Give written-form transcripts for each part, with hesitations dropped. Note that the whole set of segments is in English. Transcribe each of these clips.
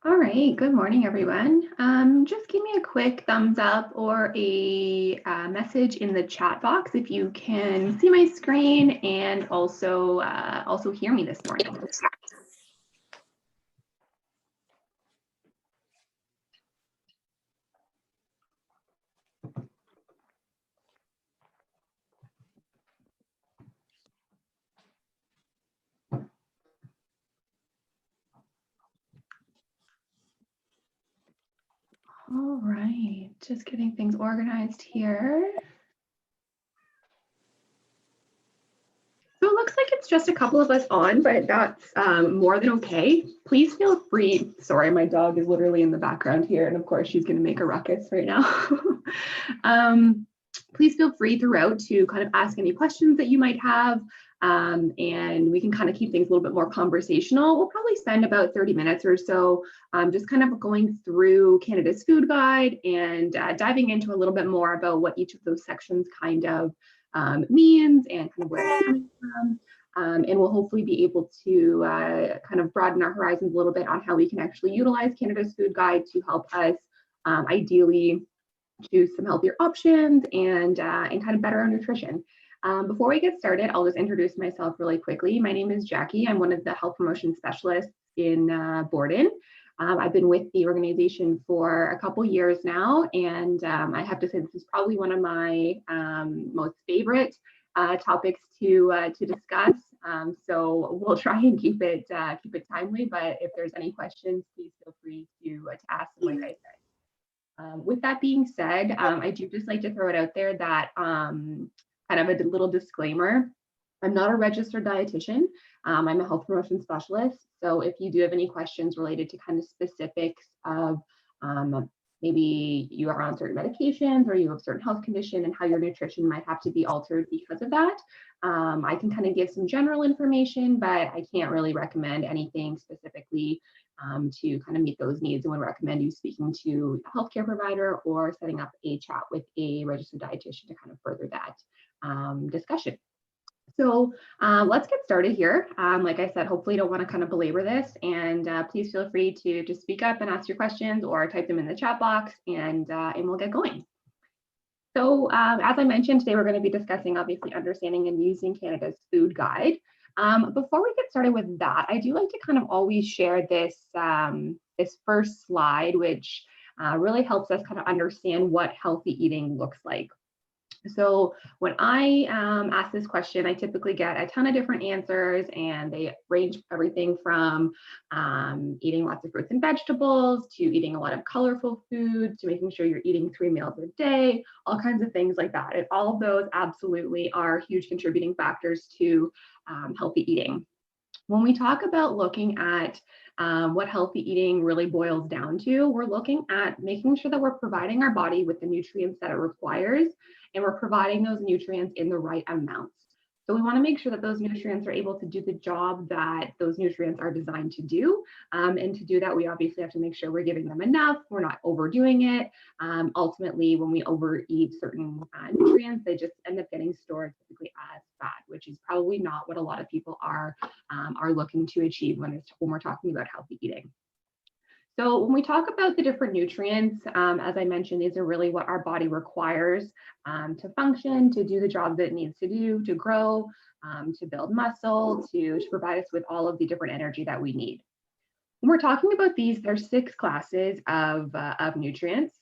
All right, good morning, everyone. Just give me a quick thumbs up or a message in the chat box if you can see my screen and also hear me this morning. All right, just getting things organized here. So it looks like it's just a couple of us on, but that's more than okay. Please feel free. Sorry, my dog is literally in the background here, and of course she's going to make a ruckus right now. Please feel free throughout to kind of ask any questions that you might have, and we can kind of keep things a little bit more conversational. We'll probably spend about 30 minutes or so just kind of going through Canada's food guide and diving into a little bit more about what each of those sections kind of means and kind of where it's coming from. And we'll hopefully be able to kind of broaden our horizons a little bit on how we can actually utilize Canada's food guide to help us ideally choose some healthier options and kind of better our nutrition. Before we get started, I'll just introduce myself really quickly. My name is Jackie. I'm one of the health promotion specialists in Borden. I've been with the organization for a couple years now, and I have to say this is probably one of my most favorite topics to discuss. So we'll try and keep it timely. But if there's any questions, please feel free to ask them, like I said. With that being said, I do just like to throw it out there that kind of a little disclaimer. I'm not a registered dietitian. I'm a health promotion specialist. So if you do have any questions related to kind of specifics of maybe you are on certain medications or you have certain health condition and how your nutrition might have to be altered because of that, I can kind of give some general information, but I can't really recommend anything specifically to kind of meet those needs. And would recommend you speaking to a healthcare provider or setting up a chat with a registered dietitian to kind of further that discussion. So let's get started here. Like I said, hopefully don't want to kind of belabor this, and please feel free to just speak up and ask your questions or type them in the chat box, and we'll get going. So as I mentioned, today we're going to be discussing obviously understanding and using Canada's food guide. Before we get started with that, I do like to kind of always share this, this first slide, which really helps us kind of understand what healthy eating looks like. So when I ask this question, I typically get a ton of different answers, and they range everything from eating lots of fruits and vegetables to eating a lot of colorful food to making sure you're eating 3 meals a day, all kinds of things like that. And all of those absolutely are huge contributing factors to healthy eating. When we talk about looking at what healthy eating really boils down to, we're looking at making sure that we're providing our body with the nutrients that it requires, and we're providing those nutrients in the right amounts. So we want to make sure that those nutrients are able to do the job that those nutrients are designed to do. And to do that, we obviously have to make sure we're giving them enough, we're not overdoing it. Ultimately, when we overeat certain nutrients, they just end up getting stored typically as fat, which is probably not what a lot of people are looking to achieve when we're talking about healthy eating. So when we talk about the different nutrients, as I mentioned, these are really what our body requires to function, to do the job that it needs to do, to grow, to build muscle, to provide us with all of the different energy that we need. When we're talking about these, there's 6 classes of nutrients,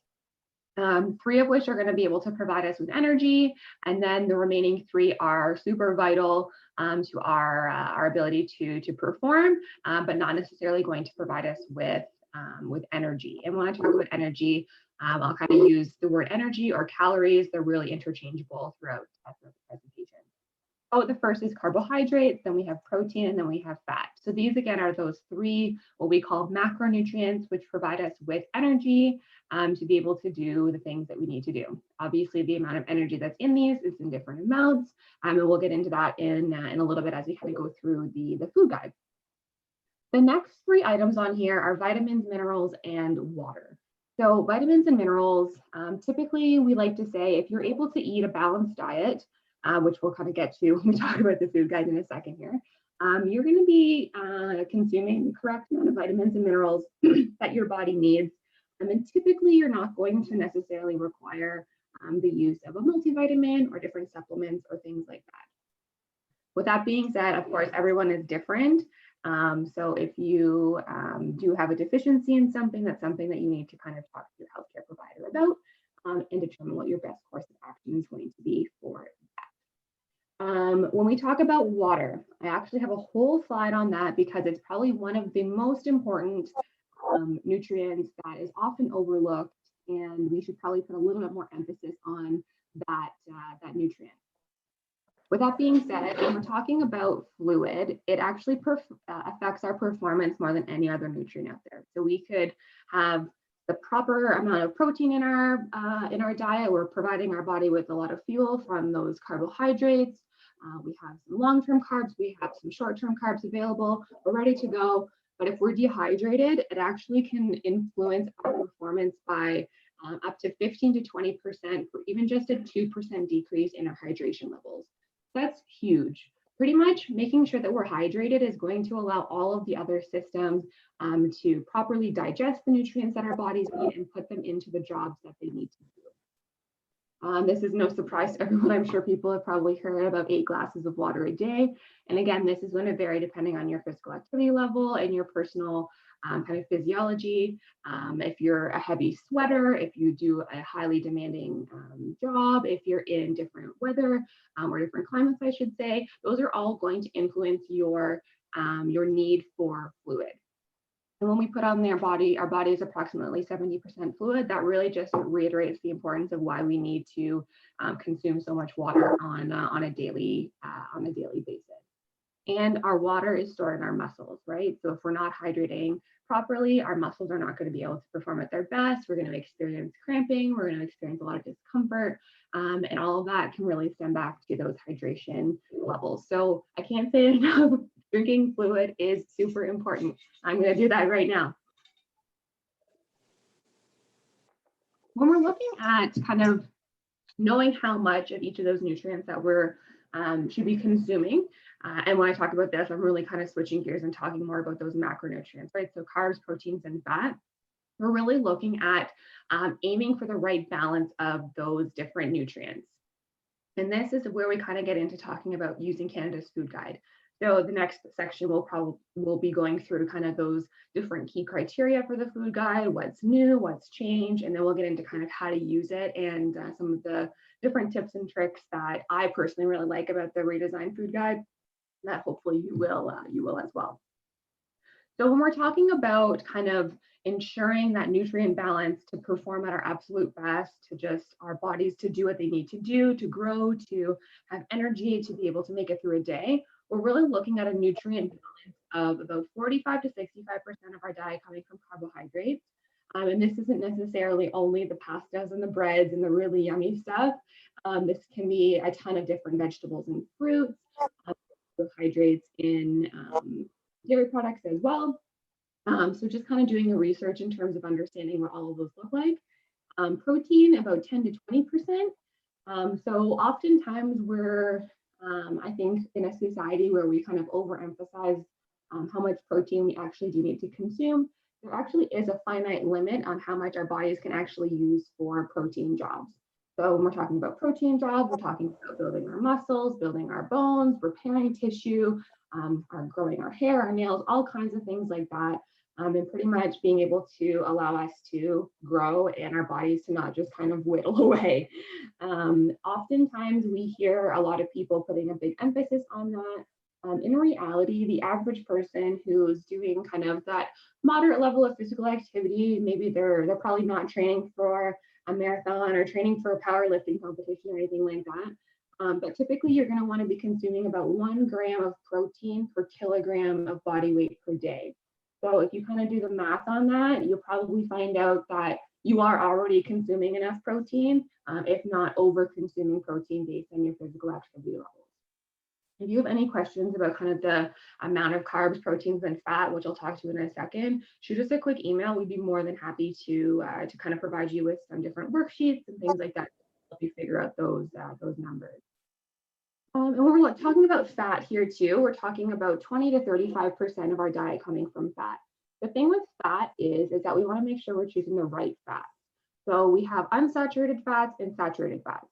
3 of which are going to be able to provide us with energy, and then the remaining 3 are super vital to our ability to perform, but not necessarily going to provide us with energy. And when I talk about energy, I'll kind of use the word energy or calories. They're really interchangeable throughout the presentation. Oh, the first is carbohydrates, then we have protein, and then we have fat. So these again are those 3 what we call macronutrients, which provide us with energy to be able to do the things that we need to do. Obviously, the amount of energy that's in these is in different amounts, and we'll get into that in a little bit as we kind of go through the food guide. The next 3 items on here are vitamins, minerals, and water. So vitamins and minerals, typically we like to say if you're able to eat a balanced diet, which we'll kind of get to when we talk about the food guide in a second here, you're going to be consuming the correct amount of vitamins and minerals that your body needs. And typically, you're not going to necessarily require the use of a multivitamin or different supplements or things like that. With that being said, of course, everyone is different. So if you do have a deficiency in something, that's something that you need to kind of talk to your healthcare provider about and determine what your best course of action is going to be for that. When we talk about water, I actually have a whole slide on that because it's probably one of the most important nutrients that is often overlooked, and we should probably put a little bit more emphasis on that nutrient. With that being said, when we're talking about fluid, it actually affects our performance more than any other nutrient out there. So we could have the proper amount of protein in our diet. We're providing our body with a lot of fuel from those carbohydrates. We have some long-term carbs. We have some short-term carbs available. We're ready to go. But if we're dehydrated, it actually can influence our performance by up to 15 to 20% for even just a 2% decrease in our hydration levels. That's huge. Pretty much making sure that we're hydrated is going to allow all of the other systems to properly digest the nutrients that our bodies need and put them into the jobs that they need to do. This is no surprise to everyone. I'm sure people have probably heard about 8 glasses of water a day. And again, this is going to vary depending on your physical activity level and your personal kind of physiology. If you're a heavy sweater, if you do a highly demanding job, if you're in different weather or different climates, I should say, those are all going to influence your need for fluid. And when we put on our body is approximately 70% fluid. That really just reiterates the importance of why we need to consume so much water on a daily basis. And our water is stored in our muscles, right? So if we're not hydrating properly, our muscles are not going to be able to perform at their best. We're going to experience cramping. We're going to experience a lot of discomfort. And all of that can really stem back to those hydration levels. So I can't say it enough. Drinking fluid is super important. I'm going to do that right now. When we're looking at kind of knowing how much of each of those nutrients that we're should be consuming, and when I talk about this, I'm really kind of switching gears and talking more about those macronutrients, right? So carbs, proteins, and fat. We're really looking at aiming for the right balance of those different nutrients. And this is where we kind of get into talking about using Canada's food guide. So the next section we'll be going through kind of those different key criteria for the food guide, what's new, what's changed, and then we'll get into kind of how to use it and some of the different tips and tricks that I personally really like about the redesigned food guide that hopefully you will as well. So when we're talking about kind of ensuring that nutrient balance to perform at our absolute best, to just our bodies to do what they need to do, to grow, to have energy, to be able to make it through a day, we're really looking at a nutrient balance of about 45 to 65% of our diet coming from carbohydrates. And this isn't necessarily only the pastas and the breads and the really yummy stuff. This can be a ton of different vegetables and fruits, carbohydrates in dairy products as well. So just kind of doing the research in terms of understanding what all of those look like. Protein, about 10 to 20%. So oftentimes we're, I think, in a society where we kind of overemphasize how much protein we actually do need to consume. There actually is a finite limit on how much our bodies can actually use for protein jobs. So when we're talking about protein jobs, we're talking about building our muscles, building our bones, repairing tissue, growing our hair, our nails, all kinds of things like that. And pretty much being able to allow us to grow and our bodies to not just kind of whittle away. Oftentimes we hear a lot of people putting a big emphasis on that. In reality, the average person who's doing kind of that moderate level of physical activity, maybe they're probably not training for a marathon or training for a powerlifting competition or anything like that. But typically you're going to want to be consuming about 1 gram of protein per kilogram of body weight per day. So if you kind of do the math on that, you'll probably find out that you are already consuming enough protein, if not over consuming protein based on your physical activity levels. If you have any questions about kind of the amount of carbs, proteins, and fat, which I'll talk to in a second, shoot us a quick email. We'd be more than happy to kind of provide you with some different worksheets and things like that to help you figure out those numbers. And when we're talking about fat here too, we're talking about 20 to 35% of our diet coming from fat. The thing with fat is that we want to make sure we're choosing the right fat. So we have unsaturated fats and saturated fats.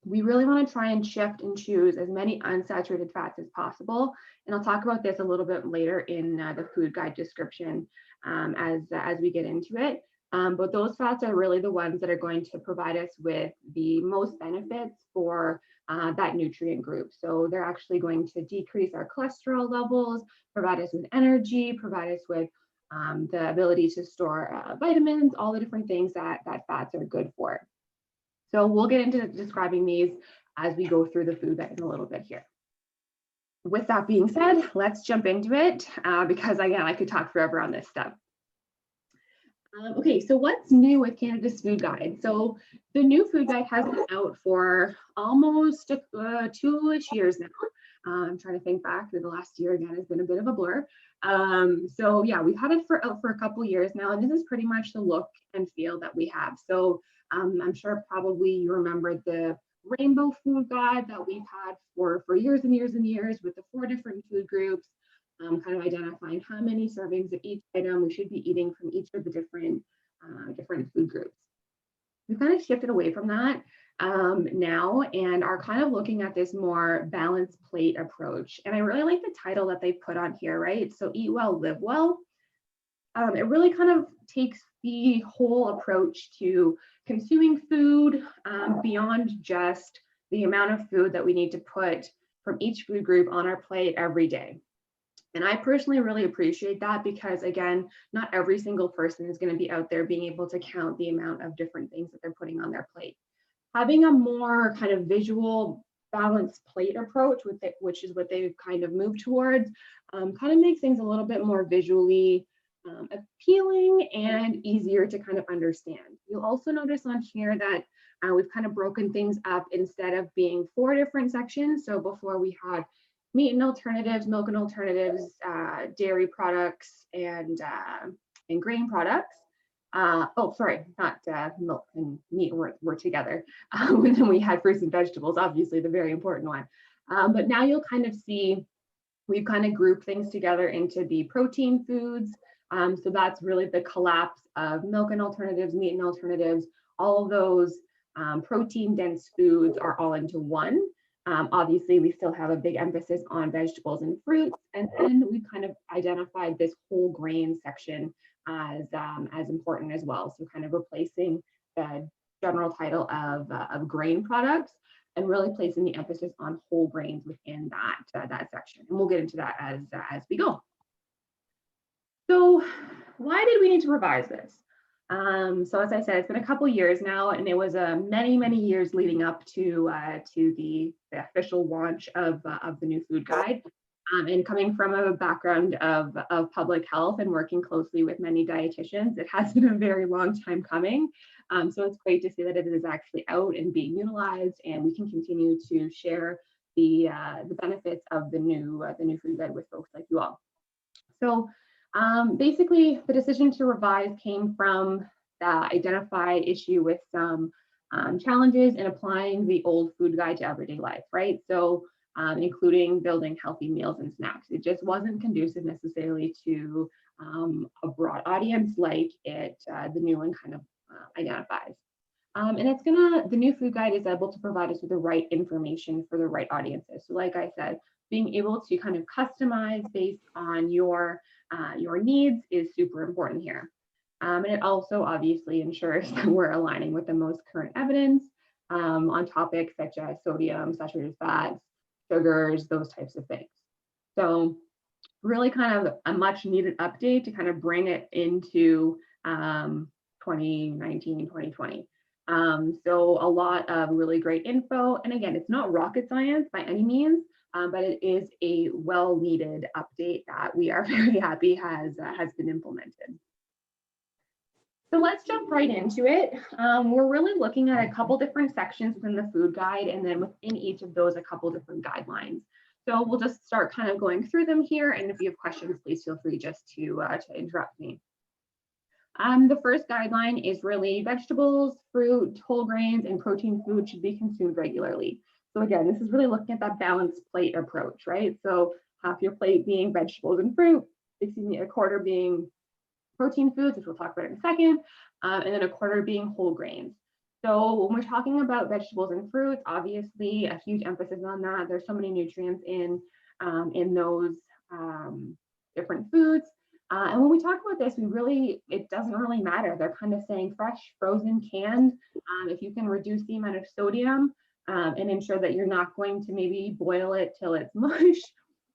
We really want to try and shift and choose as many unsaturated fats as possible. And I'll talk about this a little bit later in the food guide description as we get into it. But those fats are really the ones that are going to provide us with the most benefits for that nutrient group. So they're actually going to decrease our cholesterol levels, provide us with energy, provide us with the ability to store vitamins, all the different things that fats are good for. So we'll get into describing these as we go through the food guide in a little bit here. With that being said, let's jump into it because again, I could talk forever on this stuff. Okay, so what's new with Canada's food guide? So the new food guide has been out for almost 2-ish years now. I'm trying to think back through the last year again, it's been a bit of a blur. So yeah, we've had it out for a couple years now, and this is pretty much the look and feel that we have. So I'm sure probably you remember the rainbow food guide that we've had for years and years and years with the 4 different food groups, kind of identifying how many servings of each item we should be eating from each of the different food groups. We've kind of shifted away from that now and are kind of looking at this more balanced plate approach. And I really like the title that they put on here, right? So eat well, live well. It really kind of takes the whole approach to consuming food beyond just the amount of food that we need to put from each food group on our plate every day. And I personally really appreciate that because, again, not every single person is going to be out there being able to count the amount of different things that they're putting on their plate. Having a more kind of visual balanced plate approach, which is what they've kind of moved towards, kind of makes things a little bit more visually appealing and easier to kind of understand. You'll also notice on here that we've kind of broken things up instead of being 4 different sections. So before we had meat and alternatives, milk and alternatives, dairy products, and grain products. Oh, sorry, not milk and meat were together. And then we had fruits and vegetables, obviously the very important one. But now you'll kind of see we've kind of grouped things together into the protein foods. So that's really the collapse of milk and alternatives, meat and alternatives. All of those protein dense foods are all into one. Obviously, we still have a big emphasis on vegetables and fruits, and then we've kind of identified this whole grain section as important as well. So kind of replacing the general title of grain products and really placing the emphasis on whole grains within that section. And we'll get into that as we go. So why did we need to revise this? So as I said, it's been a couple years now, and it was many years leading up to the official launch of the new food guide. And coming from a background of public health and working closely with many dietitians, it has been a very long time coming. So it's great to see that it is actually out and being utilized, and we can continue to share the benefits of the new food guide with folks like you all. So basically, the decision to revise came from the identified issue with some challenges in applying the old food guide to everyday life, right? So including building healthy meals and snacks. It just wasn't conducive necessarily to a broad audience like the new one kind of identifies. And the new food guide is able to provide us with the right information for the right audiences. So like I said, being able to kind of customize based on your needs is super important here. And it also obviously ensures that we're aligning with the most current evidence on topics such as sodium, saturated fats, sugars, those types of things. So really kind of a much needed update to kind of bring it into 2019, 2020. So a lot of really great info. And again, it's not rocket science by any means, but it is a well-needed update that we are very happy has been implemented. So let's jump right into it. We're really looking at a couple different sections within the food guide, and then within each of those, a couple different guidelines. So we'll just start kind of going through them here, and if you have questions, please feel free just to interrupt me. The first guideline is really vegetables, fruit, whole grains, and protein food should be consumed regularly. So again, this is really looking at that balanced plate approach, right? So half your plate being vegetables and fruit, a quarter being protein foods, which we'll talk about in a second, and then a quarter being whole grains. So when we're talking about vegetables and fruits, obviously a huge emphasis on that. There's so many nutrients in those different foods. And when we talk about this, it doesn't really matter. They're kind of saying fresh, frozen, canned. If you can reduce the amount of sodium and ensure that you're not going to maybe boil it till it's mush,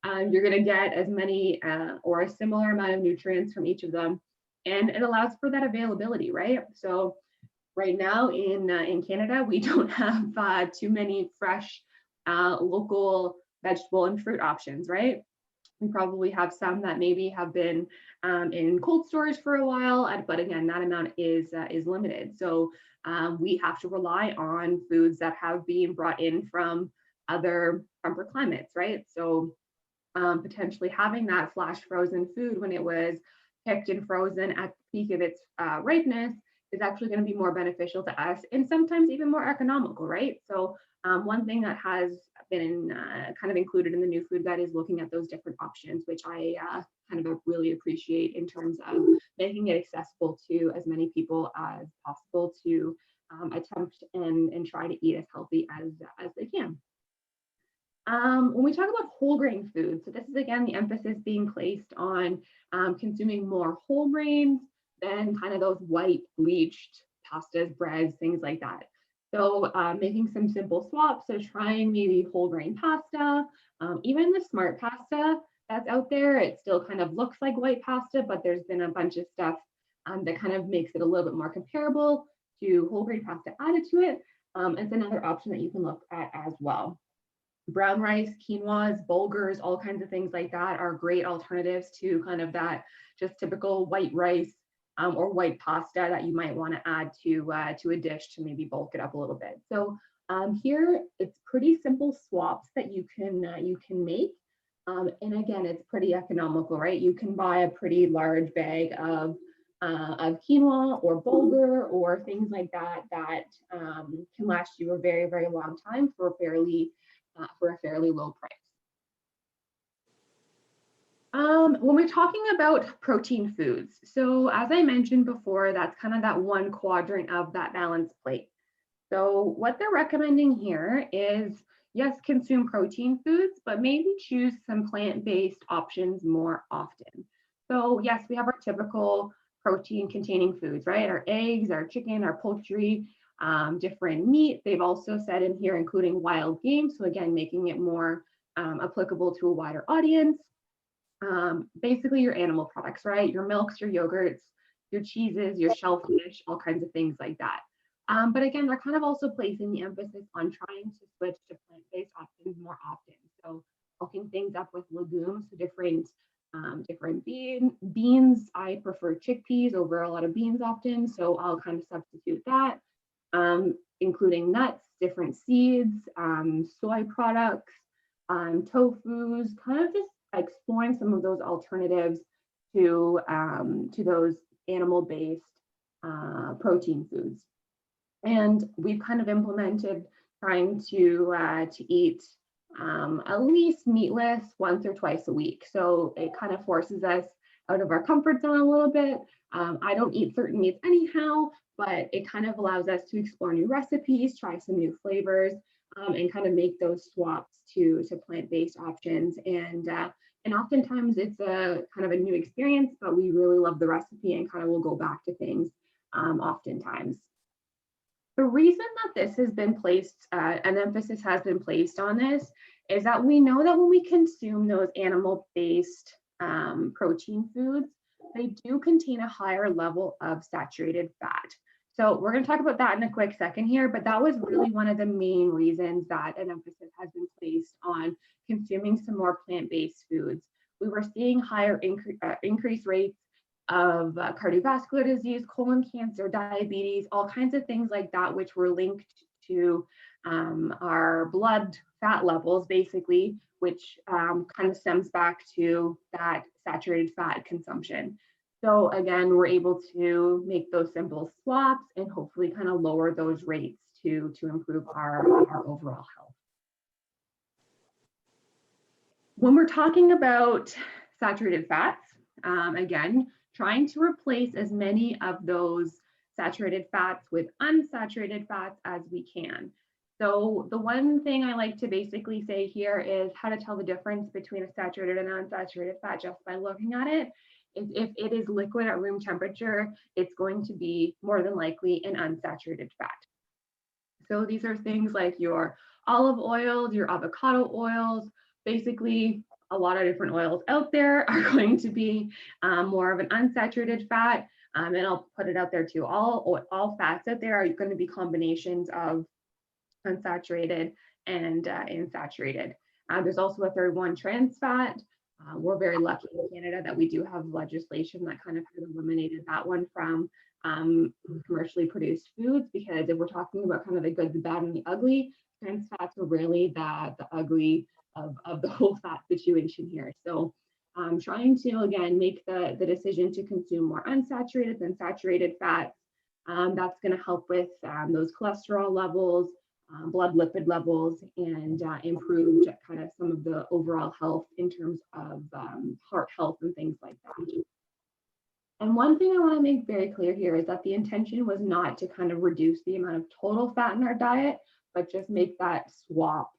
you're going to get as many or a similar amount of nutrients from each of them. And it allows for that availability, right? So right now in Canada, we don't have too many fresh local vegetable and fruit options, right? We probably have some that maybe have been in cold storage for a while, but again, that amount is limited. So we have to rely on foods that have been brought in from other temperate climates, right? So potentially having that flash frozen food when it was picked and frozen at the peak of its ripeness is actually going to be more beneficial to us and sometimes even more economical, right? So one thing that has been kind of included in the new food guide is looking at those different options, which I kind of really appreciate in terms of making it accessible to as many people as possible to attempt and try to eat as healthy as they can. When we talk about whole grain foods, so this is again the emphasis being placed on consuming more whole grains than kind of those white bleached pastas, breads, things like that. So making some simple swaps, so trying maybe whole grain pasta, even the smart pasta that's out there, it still kind of looks like white pasta, but there's been a bunch of stuff that kind of makes it a little bit more comparable to whole grain pasta added to it. It's another option that you can look at as well. Brown rice, quinoas, bulgurs, all kinds of things like that are great alternatives to kind of that just typical white rice or white pasta that you might want to add to a dish to maybe bulk it up a little bit. So here it's pretty simple swaps that you can make. And again, it's pretty economical, right? You can buy a pretty large bag of quinoa or bulgur or things like that that can last you a very, very long time for a fairly low price. When we're talking about protein foods, so as I mentioned before, that's kind of that one quadrant of that balanced plate. So what they're recommending here is, yes, consume protein foods, but maybe choose some plant-based options more often. So yes, we have our typical protein-containing foods, right? Our eggs, our chicken, our poultry, different meat. They've also said in here, including wild game. So again, making it more applicable to a wider audience. Basically your animal products, right? Your milks, your yogurts, your cheeses, your shellfish, all kinds of things like that. But again, they're kind of also placing the emphasis on trying to switch to plant-based options more often. So bulking things up with legumes, so different beans. I prefer chickpeas over a lot of beans often, so I'll kind of substitute that, including nuts, different seeds, soy products, tofus, kind of just exploring some of those alternatives to those animal-based protein foods. And we've kind of implemented trying to eat at least meatless once or twice a week. So it kind of forces us out of our comfort zone a little bit. I don't eat certain meats anyhow, but it kind of allows us to explore new recipes, try some new flavors, and kind of make those swaps to plant-based options. And oftentimes it's a kind of a new experience, but we really love the recipe and kind of will go back to things oftentimes. The reason that this has been placed, an emphasis has been placed on this, is that we know that when we consume those animal-based protein foods, they do contain a higher level of saturated fat. So we're going to talk about that in a quick second here, but that was really one of the main reasons that an emphasis has been placed on consuming some more plant-based foods. We were seeing higher increased rates of cardiovascular disease, colon cancer, diabetes, all kinds of things like that, which were linked to our blood fat levels, basically, which kind of stems back to that saturated fat consumption. So again, we're able to make those simple swaps and hopefully kind of lower those rates to improve our overall health. When we're talking about saturated fats, again, trying to replace as many of those saturated fats with unsaturated fats as we can. So the one thing I like to basically say here is how to tell the difference between a saturated and unsaturated fat just by looking at it. If it is liquid at room temperature, it's going to be more than likely an unsaturated fat. So these are things like your olive oils, your avocado oils, basically a lot of different oils out there are going to be more of an unsaturated fat. And I'll put it out there too. All fats out there are going to be combinations of unsaturated and insaturated. There's also a third one, trans fat. We're very lucky in Canada that we do have legislation that kind of has eliminated that one from commercially produced foods, because if we're talking about kind of the good, the bad, and the ugly, trans fats are really the ugly of the whole fat situation here. So trying to, again, make the decision to consume more unsaturated than saturated fats. That's going to help with those cholesterol levels, blood lipid levels, and improved kind of some of the overall health in terms of heart health and things like that. And one thing I want to make very clear here is that the intention was not to kind of reduce the amount of total fat in our diet, but just make that swap.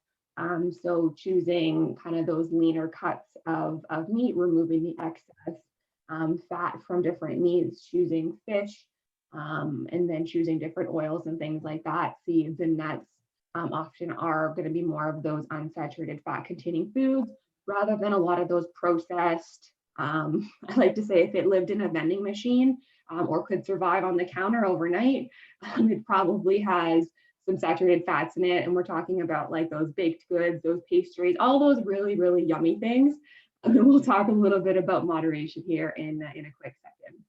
So choosing kind of those leaner cuts of meat, removing the excess fat from different meats, choosing fish, and then choosing different oils and things like that. Seeds and nuts often are going to be more of those unsaturated fat containing foods rather than a lot of those processed. I like to say if it lived in a vending machine or could survive on the counter overnight, it probably has some saturated fats in it. And we're talking about like those baked goods, those pastries, all those really, really yummy things. And then we'll talk a little bit about moderation here in a quick second.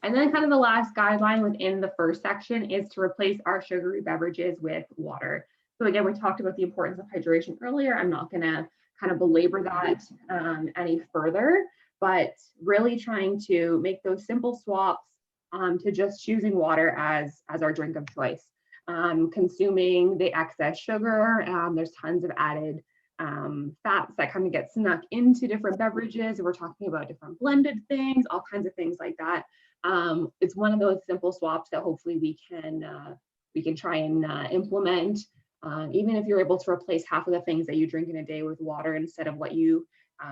And then kind of the last guideline within the first section is to replace our sugary beverages with water. So again, we talked about the importance of hydration earlier. I'm not going to kind of belabor that any further, but really trying to make those simple swaps to just choosing water as our drink of choice. Consuming the excess sugar, there's tons of added fats that kind of get snuck into different beverages. We're talking about different blended things, all kinds of things like that. It's one of those simple swaps that hopefully we can try and implement. Even if you're able to replace half of the things that you drink in a day with water instead of what you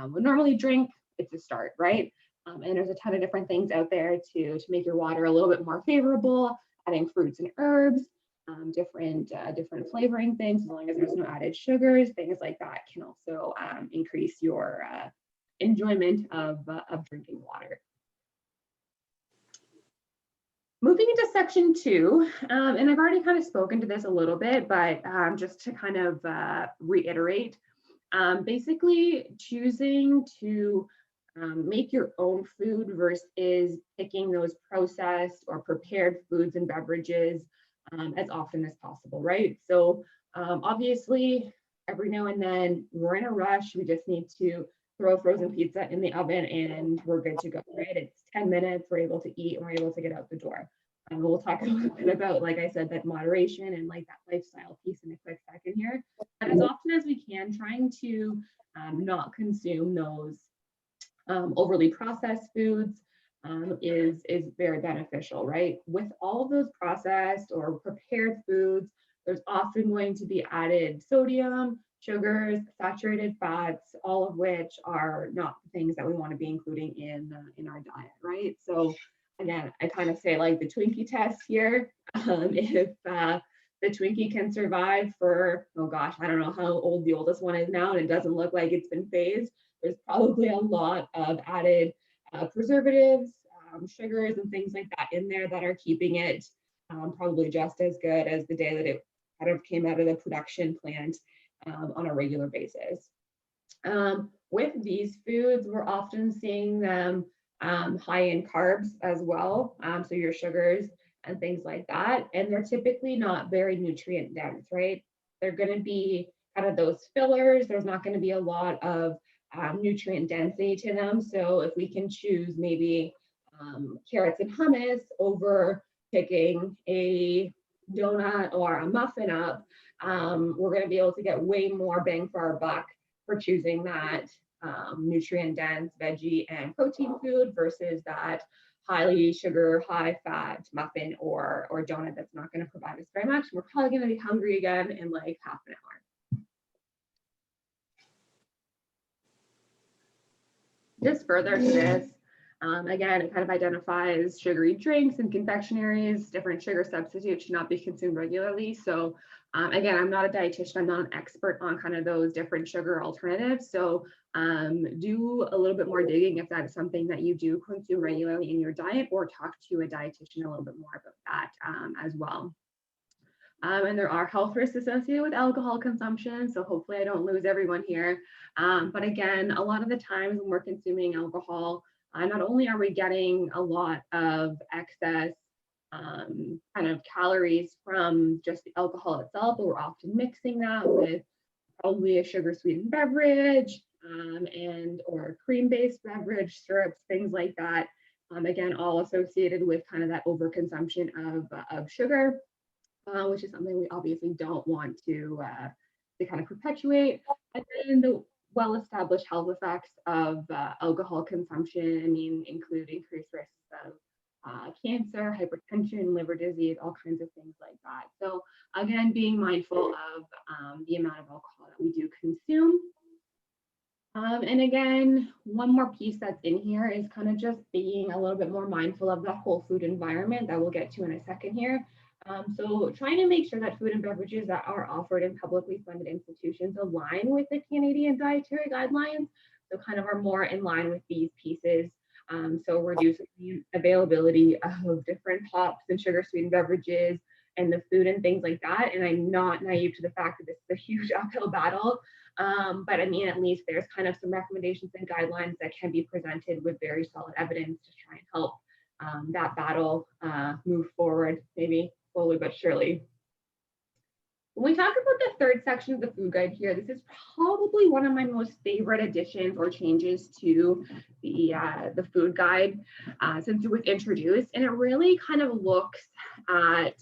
would normally drink, it's a start, right? And there's a ton of different things out there to make your water a little bit more favorable, adding fruits and herbs, different flavoring things, as long as there's no added sugars, things like that can also increase your enjoyment of drinking water. Moving into section 2, and I've already kind of spoken to this a little bit, but just to kind of reiterate, basically choosing to make your own food versus picking those processed or prepared foods and beverages as often as possible, right? So obviously, every now and then we're in a rush, we just need to throw frozen pizza in the oven and we're good to go, right? It's 10 minutes, we're able to eat and we're able to get out the door. And we'll talk a little bit about, like I said, that moderation and like that lifestyle piece in a quick second here. But as often as we can, trying to not consume those overly processed foods is very beneficial, right? With all of those processed or prepared foods, there's often going to be added sodium, sugars, saturated fats, all of which are not things that we want to be including in our diet, right? So again, I kind of say like the Twinkie test here. If the Twinkie can survive for, oh gosh, I don't know how old the oldest one is now, and it doesn't look like it's been phased, there's probably a lot of added preservatives, sugars, and things like that in there that are keeping it probably just as good as the day that it kind of came out of the production plant on a regular basis. With these foods, we're often seeing them high in carbs as well, so your sugars and things like that, and they're typically not very nutrient dense, right? They're going to be kind of those fillers. There's not going to be a lot of nutrient density to them. So if we can choose maybe carrots and hummus over picking a donut or a muffin up, we're going to be able to get way more bang for our buck for choosing that nutrient dense veggie and protein food versus that highly sugar, high fat muffin or donut that's not going to provide us very much. We're probably going to be hungry again in like half an hour. Just further to this, again, it kind of identifies sugary drinks and confectionaries. Different sugar substitutes should not be consumed regularly. So again, I'm not a dietitian, I'm not an expert on kind of those different sugar alternatives. So do a little bit more digging if that is something that you do consume regularly in your diet, or talk to a dietitian a little bit more about that as well. And there are health risks associated with alcohol consumption. So hopefully I don't lose everyone here. But again, a lot of the times when we're consuming alcohol, not only are we getting a lot of excess kind of calories from just the alcohol itself, but we're often mixing that with probably a sugar sweetened beverage and or cream-based beverage, syrups, things like that. Again, all associated with kind of that overconsumption of sugar. Which is something we obviously don't want to kind of perpetuate. And then the well-established health effects of alcohol consumption, I mean, include increased risks of cancer, hypertension, liver disease, all kinds of things like that. So again, being mindful of the amount of alcohol that we do consume. And again, one more piece that's in here is kind of just being a little bit more mindful of the whole food environment that we'll get to in a second here. So trying to make sure that food and beverages that are offered in publicly funded institutions align with the Canadian dietary guidelines. So kind of are more in line with these pieces. So reducing the availability of different pops and sugar sweetened beverages and the food and things like that. And I'm not naive to the fact that this is a huge uphill battle. But I mean, at least there's kind of some recommendations and guidelines that can be presented with very solid evidence to try and help that battle move forward, maybe slowly but surely. When we talk about the third section of the food guide here, this is probably one of my most favorite additions or changes to the food guide since it was introduced. And it really kind of looks at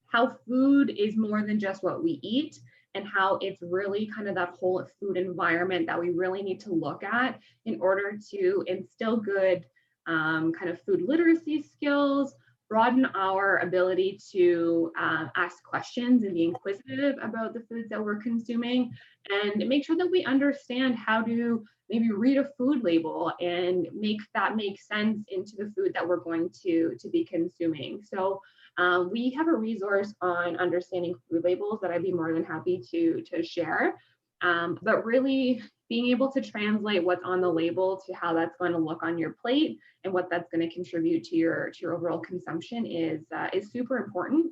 how food is more than just what we eat, and how it's really kind of that whole food environment that we really need to look at in order to instill good kind of food literacy skills, broaden our ability to ask questions and be inquisitive about the foods that we're consuming, and make sure that we understand how to maybe read a food label and make that make sense into the food that we're going to be consuming. So we have a resource on understanding food labels that I'd be more than happy to share. But really being able to translate what's on the label to how that's going to look on your plate and what that's going to contribute to your overall consumption is super important.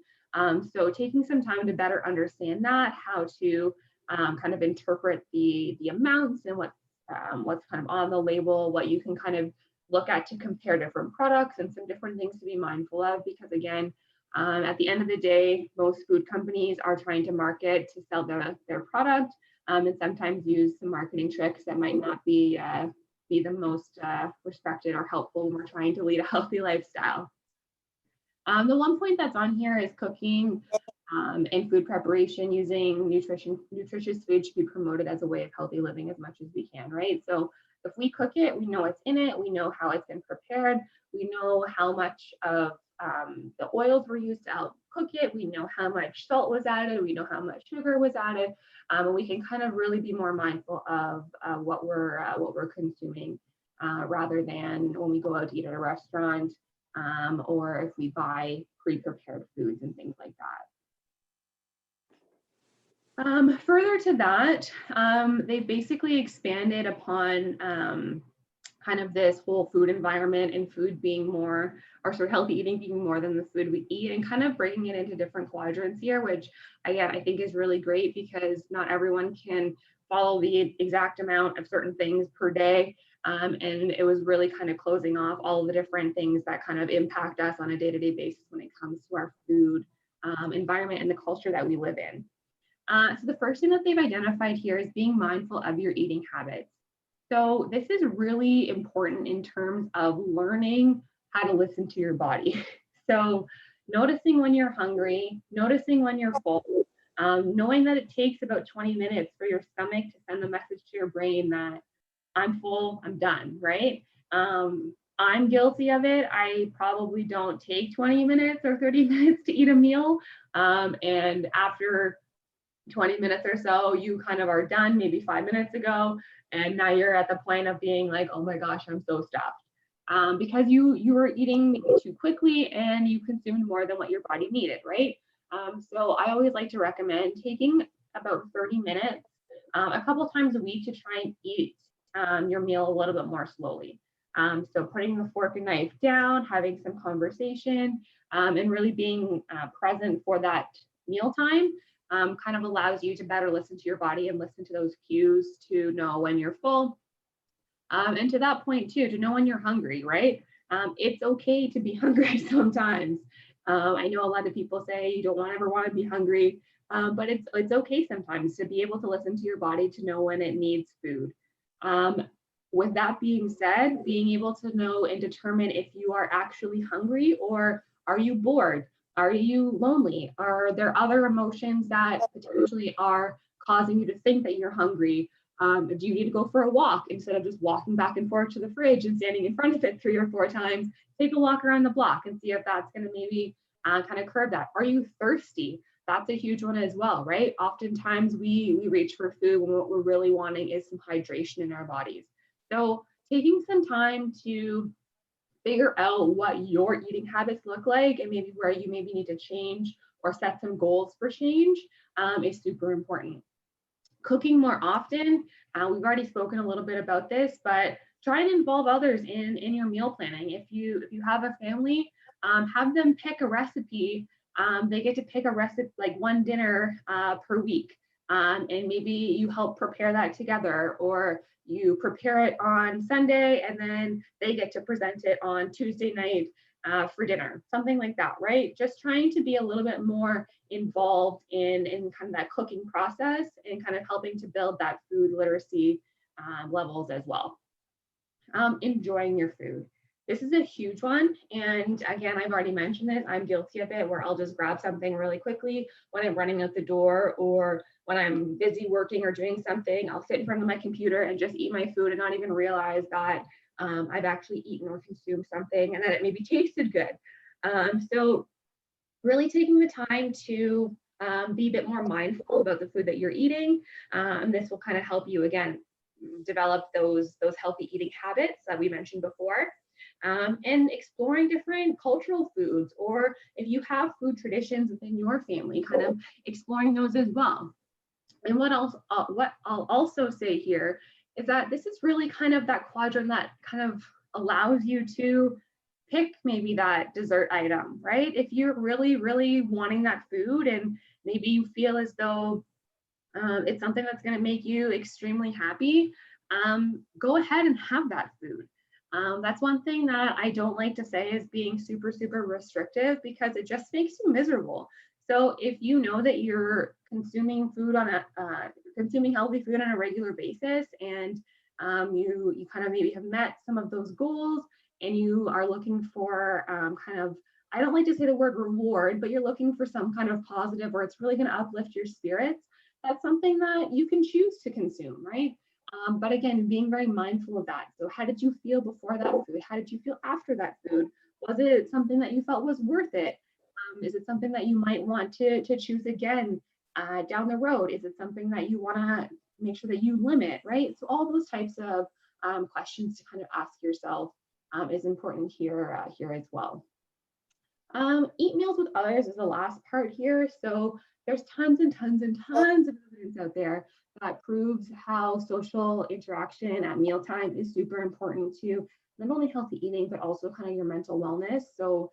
So taking some time to better understand that, how to kind of interpret the amounts and what's kind of on the label, what you can kind of look at to compare different products, and some different things to be mindful of, because again, at the end of the day, most food companies are trying to market to sell their product, and sometimes use some marketing tricks that might not be the most respected or helpful when we're trying to lead a healthy lifestyle. The one point that's on here is cooking and food preparation using nutritious food should be promoted as a way of healthy living as much as we can, right? So if we cook it, we know what's in it, we know how it's been prepared, we know how much of the oils were used to help cook it, we know how much salt was added, we know how much sugar was added, and we can kind of really be more mindful of what we're consuming rather than when we go out to eat at a restaurant or if we buy pre-prepared foods and things like that. Further to that, they basically expanded upon kind of this whole food environment and food being more, or sort of healthy eating being more than the food we eat, and kind of breaking it into different quadrants here, which again, I think is really great because not everyone can follow the exact amount of certain things per day. And it was really kind of closing off all of the different things that kind of impact us on a day-to-day basis when it comes to our food environment and the culture that we live in. So the first thing that they've identified here is being mindful of your eating habits. So this is really important in terms of learning how to listen to your body. So noticing when you're hungry, noticing when you're full, Knowing that it takes about 20 minutes for your stomach to send the message to your brain that I'm full, I'm done, right? I'm guilty of it. I probably don't take 20 minutes or 30 minutes to eat a meal. And after 20 minutes or so, you kind of are done maybe 5 minutes ago. And now you're at the point of being like, oh my gosh, I'm so stuffed. Because you were eating maybe too quickly and you consumed more than what your body needed, right? So I always like to recommend taking about 30 minutes a couple times a week to try and eat your meal a little bit more slowly. So putting the fork and knife down, having some conversation, and really being present for that meal time kind of allows you to better listen to your body and listen to those cues to know when you're full. And to that point too, to know when you're hungry, right? It's okay to be hungry sometimes. I know a lot of people say you don't ever want to be hungry, but it's okay sometimes to be able to listen to your body to know when it needs food. With that being said, being able to know and determine if you are actually hungry or are you bored? Are you lonely? Are there other emotions that potentially are causing you to think that you're hungry? Do you need to go for a walk instead of just walking back and forth to the fridge and standing in front of it 3 or 4 times? Take a walk around the block and see if that's going to maybe kind of curb that. Are you thirsty? That's a huge one as well, right? Oftentimes we reach for food when what we're really wanting is some hydration in our bodies. So taking some time to figure out what your eating habits look like and maybe where you maybe need to change or set some goals for change is super important. Cooking more often, we've already spoken a little bit about this, but try and involve others in your meal planning. If you have a family, have them pick a recipe. They get to pick a recipe, like one dinner per week, and maybe you help prepare that together, or you prepare it on Sunday and then they get to present it on Tuesday night for dinner, something like that, right? Just trying to be a little bit more involved in kind of that cooking process and kind of helping to build that food literacy levels as well. Enjoying your food. This is a huge one. And again, I've already mentioned this. I'm guilty of it where I'll just grab something really quickly when I'm running out the door or when I'm busy working or doing something. I'll sit in front of my computer and just eat my food and not even realize that I've actually eaten or consumed something and that it maybe tasted good. So really taking the time to be a bit more mindful about the food that you're eating. This will kind of help you, again, develop those healthy eating habits that we mentioned before. And exploring different cultural foods, or if you have food traditions within your family, kind of exploring those as well. And what I'll also say here is that this is really kind of that quadrant that kind of allows you to pick maybe that dessert item, right? If you're really, really wanting that food and maybe you feel as though it's something that's going to make you extremely happy, go ahead and have that food. That's one thing that I don't like to say is being super, super restrictive because it just makes you miserable. So if you know that you're consuming food consuming healthy food on a regular basis and you kind of maybe have met some of those goals and you are looking for kind of, I don't like to say the word reward, but you're looking for some kind of positive or it's really going to uplift your spirits, that's something that you can choose to consume, right? But again, being very mindful of that. So how did you feel before that food? How did you feel after that food? Was it something that you felt was worth it? Is it something that you might want to choose again down the road? Is it something that you want to make sure that you limit, right? So all those types of questions to kind of ask yourself is important here as well. Eat meals with others is the last part here. So there's tons and tons and tons of evidence out there that proves how social interaction at mealtime is super important to not only healthy eating, but also kind of your mental wellness. So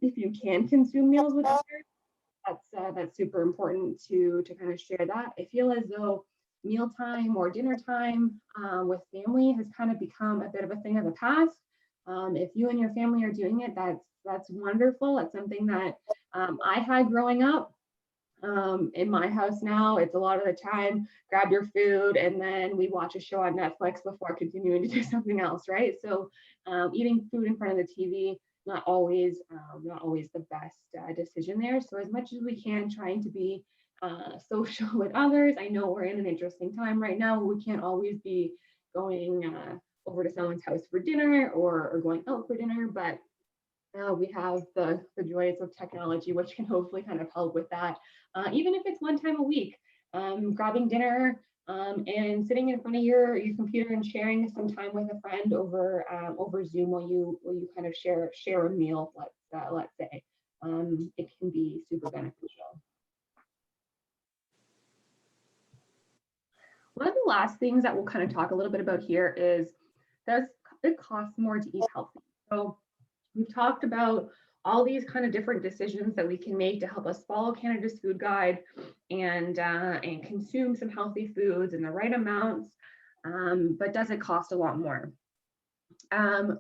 if you can consume meals with others, that's super important to kind of share that. I feel as though mealtime or dinner time with family has kind of become a bit of a thing of the past. If you and your family are doing it, that's wonderful. It's something that I had growing up. In my house now, it's a lot of the time, grab your food and then we watch a show on Netflix before continuing to do something else, right? So eating food in front of the TV, not always the best decision there. So as much as we can, trying to be social with others. I know we're in an interesting time right now. We can't always be going over to someone's house for dinner or going out for dinner, but we have the joys of technology, which can hopefully kind of help with that. Even if it's one time a week, grabbing dinner and sitting in front of your computer and sharing some time with a friend over Zoom while you kind of share a meal, let's say. It can be super beneficial. One of the last things that we'll kind of talk a little bit about here is, does it cost more to eat healthy? So we've talked about all these kind of different decisions that we can make to help us follow Canada's food guide and consume some healthy foods in the right amounts. But does it cost a lot more?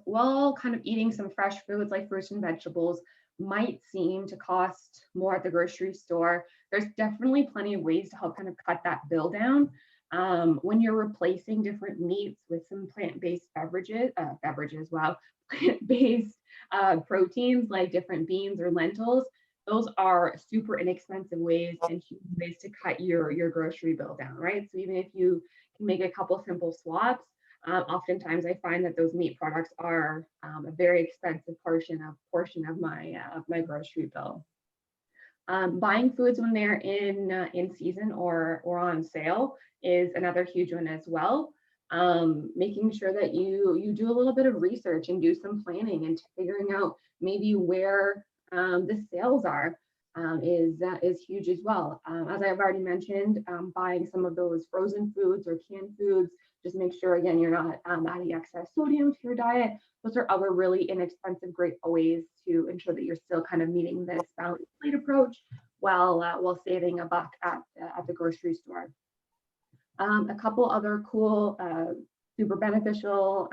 Well, kind of eating some fresh foods like fruits and vegetables might seem to cost more at the grocery store. There's definitely plenty of ways to help kind of cut that bill down. When you're replacing different meats with some plant-based wow, plant-based proteins like different beans or lentils, those are super inexpensive ways and huge ways to cut your grocery bill down, right? So even if you can make a couple simple swaps, oftentimes I find that those meat products are a very expensive portion of my grocery bill. Buying foods when they're in season or on sale is another huge one as well. Making sure that you do a little bit of research and do some planning and figuring out maybe where the sales are is huge as well. As I've already mentioned, buying some of those frozen foods or canned foods, just make sure again you're not adding excess sodium to your diet. Those are other really inexpensive, great ways to ensure that you're still kind of meeting this balanced plate approach while saving a buck at the grocery store. A couple other cool, super beneficial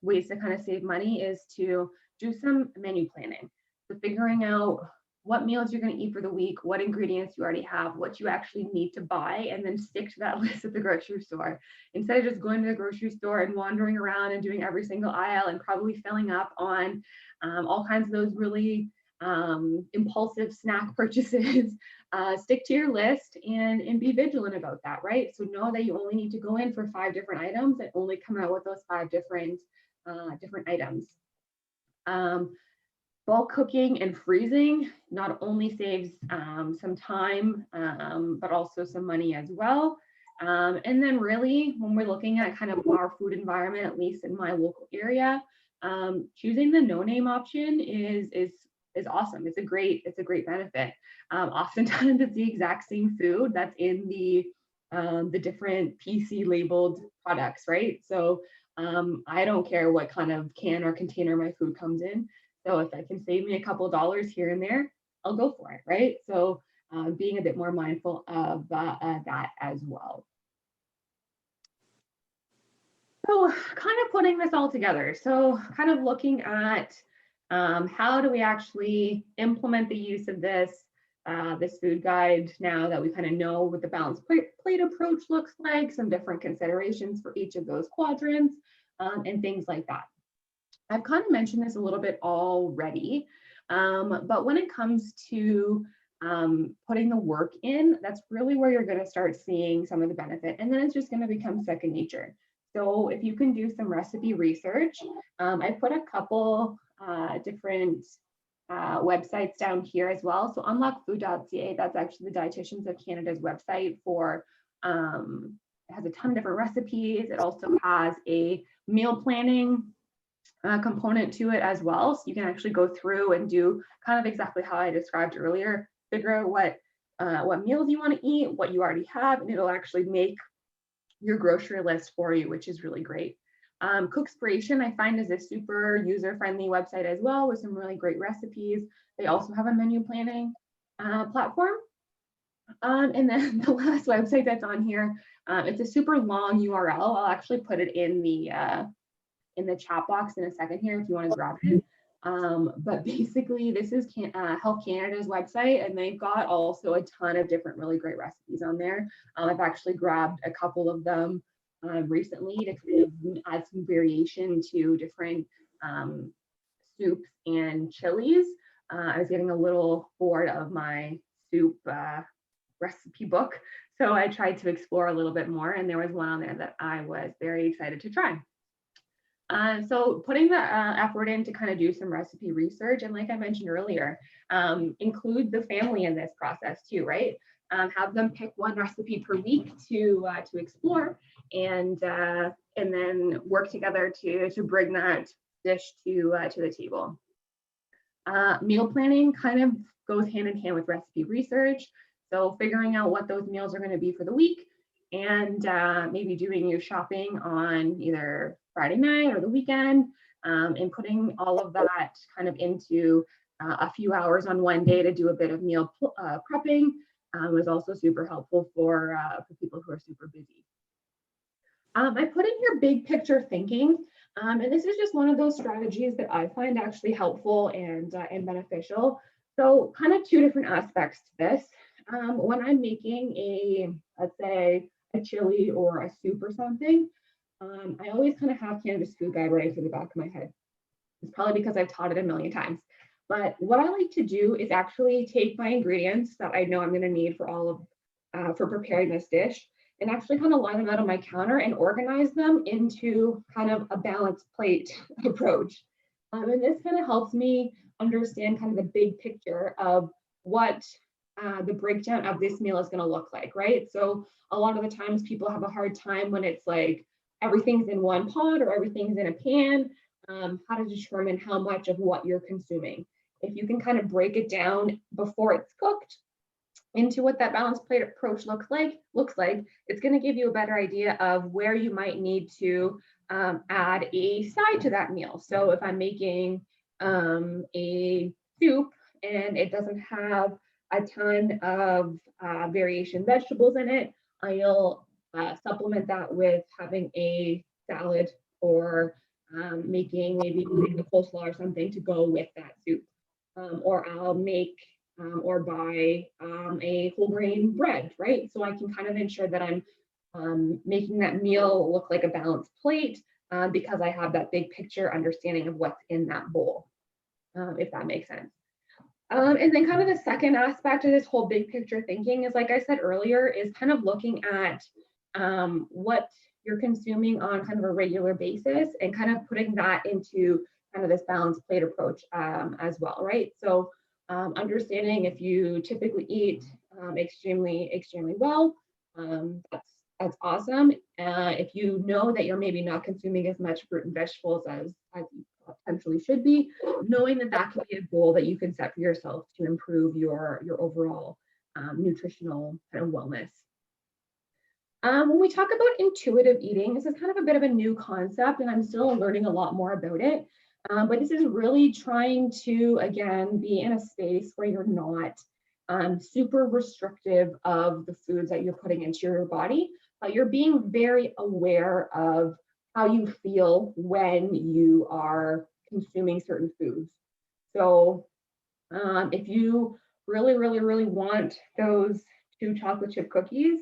ways to kind of save money is to do some menu planning. So figuring out what meals you're going to eat for the week, what ingredients you already have, what you actually need to buy, and then stick to that list at the grocery store. Instead of just going to the grocery store and wandering around and doing every single aisle and probably filling up on all kinds of those really impulsive snack purchases, stick to your list and be vigilant about that, right? So know that you only need to go in for 5 different items and only come out with those 5 different items. Bulk cooking and freezing not only saves some time, but also some money as well. And then really, when we're looking at kind of our food environment, at least in my local area, choosing the no-name option is awesome. It's a great benefit. Oftentimes it's the exact same food that's in the different PC labeled products, right? So I don't care what kind of can or container my food comes in. So if I can save me a couple dollars here and there, I'll go for it, right? So being a bit more mindful of that as well. So kind of putting this all together. So kind of looking at how do we actually implement the use of this food guide now that we kind of know what the balanced plate approach looks like, some different considerations for each of those quadrants, and things like that. I've kind of mentioned this a little bit already, but when it comes to putting the work in, that's really where you're going to start seeing some of the benefit, and then it's just going to become second nature. So if you can do some recipe research, I put a couple different websites down here as well. So unlockfood.ca, that's actually the Dietitians of Canada's website for, it has a ton of different recipes. It also has a meal planning component to it as well. So you can actually go through and do kind of exactly how I described earlier, figure out what meals you want to eat, what you already have, and it'll actually make your grocery list for you, which is really great. Cookspiration, I find, is a super user-friendly website as well with some really great recipes. They also have a menu planning platform. And then the last website that's on here, it's a super long URL. I'll actually put it in the chat box in a second here if you want to grab it. But basically, this is Health Canada's website, and they've got also a ton of different really great recipes on there. I've actually grabbed a couple of them recently to kind of add some variation to different soups and chilies. I was getting a little bored of my soup recipe book. So I tried to explore a little bit more, and there was one on there that I was very excited to try. So putting the effort in to kind of do some recipe research, and like I mentioned earlier, include the family in this process too, right? Have them pick one recipe per week to explore, and then work together to bring that dish to the table. Meal planning kind of goes hand in hand with recipe research. So figuring out what those meals are going to be for the week, and maybe doing your shopping on either Friday night or the weekend, and putting all of that kind of into a few hours on one day to do a bit of meal prepping is also super helpful for people who are super busy. I put in here big picture thinking, and this is just one of those strategies that I find actually helpful and beneficial. So kind of two different aspects to this. When I'm making let's say, a chili or a soup or something, I always kind of have Canada's Food Guide right to the back of my head. It's probably because I've taught it a million times. But what I like to do is actually take my ingredients that I know I'm going to need for for preparing this dish, and actually kind of line them out on my counter and organize them into kind of a balanced plate approach. And this kind of helps me understand kind of the big picture of what the breakdown of this meal is going to look like, right? So a lot of the times people have a hard time when it's like everything's in one pot or everything's in a pan, how to determine how much of what you're consuming. If you can kind of break it down before it's cooked into what that balanced plate approach looks like, it's going to give you a better idea of where you might need to add a side to that meal. So if I'm making a soup and it doesn't have a ton of variation vegetables in it, I'll supplement that with having a salad or making maybe a coleslaw or something to go with that soup. Or I'll make or buy a whole grain bread, right? So I can kind of ensure that I'm making that meal look like a balanced plate because I have that big picture understanding of what's in that bowl, if that makes sense. And then kind of the second aspect of this whole big picture thinking is, like I said earlier, is kind of looking at what you're consuming on kind of a regular basis and kind of putting that into kind of this balanced plate approach as well, right? So understanding if you typically eat extremely well, that's awesome. If you know that you're maybe not consuming as much fruit and vegetables as you potentially should be, knowing that that can be a goal that you can set for yourself to improve your overall nutritional kind of wellness. When we talk about intuitive eating, this is kind of a bit of a new concept, and I'm still learning a lot more about it. But this is really trying to, again, be in a space where you're not super restrictive of the foods that you're putting into your body, but you're being very aware of how you feel when you are consuming certain foods. So if you really want those 2 chocolate chip cookies,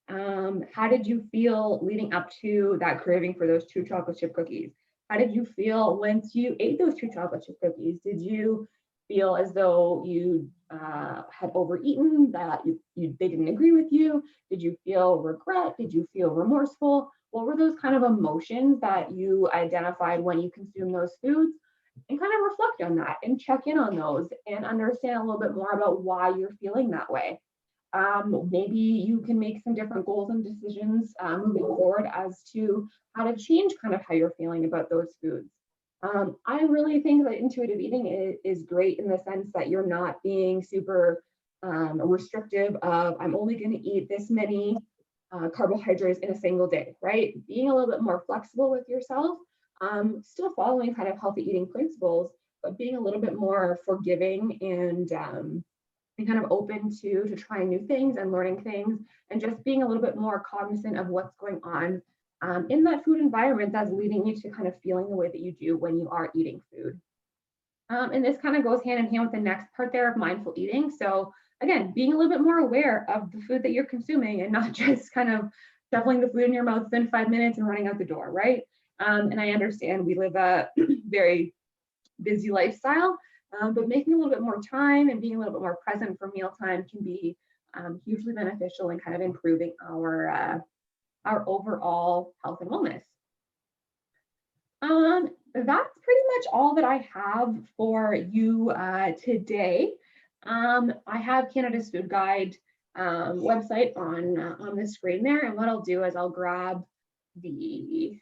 how did you feel leading up to that craving for those 2 chocolate chip cookies? How did you feel once you ate those 2 chocolate chip cookies? Did you feel as though you had overeaten, that they didn't agree with you? Did you feel regret? Did you feel remorseful? What were those kind of emotions that you identified when you consumed those foods? And kind of reflect on that and check in on those and understand a little bit more about why you're feeling that way. Maybe you can make some different goals and decisions moving forward as to how to change kind of how you're feeling about those foods. I really think that intuitive eating is great in the sense that you're not being super restrictive of, I'm only going to eat this many carbohydrates in a single day, right? Being a little bit more flexible with yourself, still following kind of healthy eating principles, but being a little bit more forgiving and kind of open to trying new things and learning things, and just being a little bit more cognizant of what's going on in that food environment that's leading you to kind of feeling the way that you do when you are eating food. And this kind of goes hand in hand with the next part there of mindful eating. So again, being a little bit more aware of the food that you're consuming and not just kind of shoveling the food in your mouth within 5 minutes and running out the door, right? And I understand we live a very busy lifestyle, but making a little bit more time and being a little bit more present for mealtime can be hugely beneficial in kind of improving our overall health and wellness. That's pretty much all that I have for you today. I have Canada's Food Guide website on the screen there, and what I'll do is I'll grab the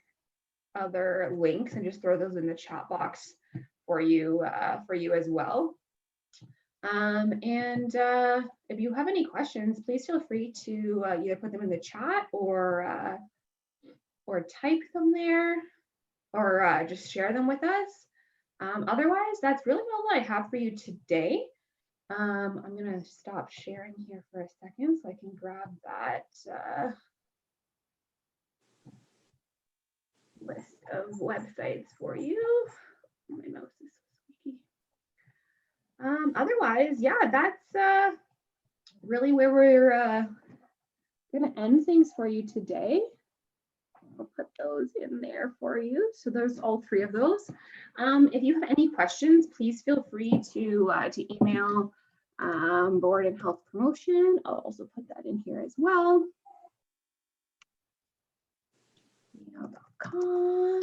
other links and just throw those in the chat box for you as well. And if you have any questions, please feel free to either put them in the chat or type them there, or just share them with us. Otherwise, that's really all I have for you today. I'm going to stop sharing here for a second so I can grab that list of websites for you. My mouse is so squeaky. Otherwise, yeah, that's really where we're going to end things for you today. I'll put those in there for you. So there's all three of those. If you have any questions, please feel free to email Board and Health Promotion. I'll also put that in here as well. Email.com.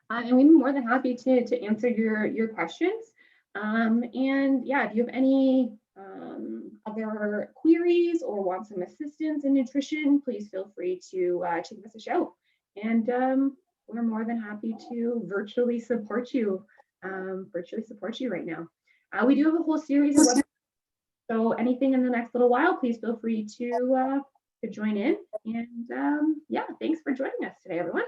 And we'd be more than happy to answer your questions. And yeah, if you have any other queries or want some assistance in nutrition, please feel free to give us a shout. And we're more than happy to virtually support you right now. We do have a whole series of webinars, so anything in the next little while, please feel free to join in. And yeah, thanks for joining us today, everyone.